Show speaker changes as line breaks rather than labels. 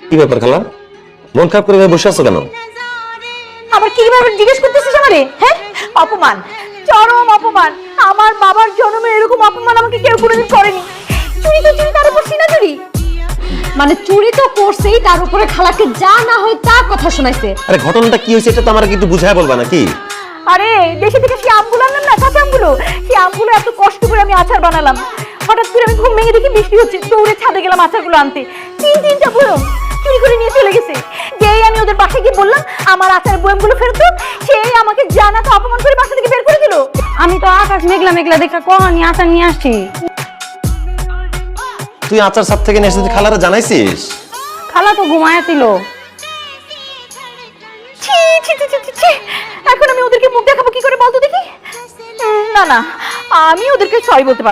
কি ব্যাপার খালা, মন খারাপ করে বসে আছো কেন?
আবার কিভাবে জিজ্ঞেস করতেছিস আমারে? হ্যাঁ, অপমান, চরম অপমান। আমার বাবার জন্মে এরকম অপমান আমাকে কেউ কোনোদিন করেনি। চুরি তো চুরি, তার উপর সিনা চুরি।
মানে চুরি তো করছেই, তার উপরে খালাকে যা না হয় তা কথা শোনাইছে।
আরে ঘটনাটা কি হয়েছে এটা তো আমাকে একটু বুঝায় বলবা নাকি?
আরে দেশে থেকে সেই আমগুলো আনলাম না, কাঁচা আমগুলো, সেই আমগুলো এত কষ্ট করে আমি আচার বানালাম। হঠাৎ করে আমি ঘুম ভেঙে দেখি বৃষ্টি হচ্ছে, দৌড়ে ছাদে গেলাম আচারগুলো আনতে। তিনটা বয়ম চুরি করে নিয়ে চলে গেছে। যেই আমি ওদের বাসায় গিয়ে বললাম আমার আচার বয়মগুলো ফেরত দাও, সেই আমাকে জানাতে অপমান করে বাসা থেকে বের করে দিল।
আমি তো আকাশ মেঘলা মেঘলা দেখে কহানি আচার নিয়ে আসছি।
তুই আচার সাপ থেকে নিয়ে এসে তুই খালারা জানাইছিস?
খালা তো ঘুমায়াছিল।
ছি ছি ছি ছি ছি, এখন আমি ওদেরকে মুখ দেখাবো কি করে বলতো দেখি? না না, আমি ওদেরকে সরি বলতে পারবো না।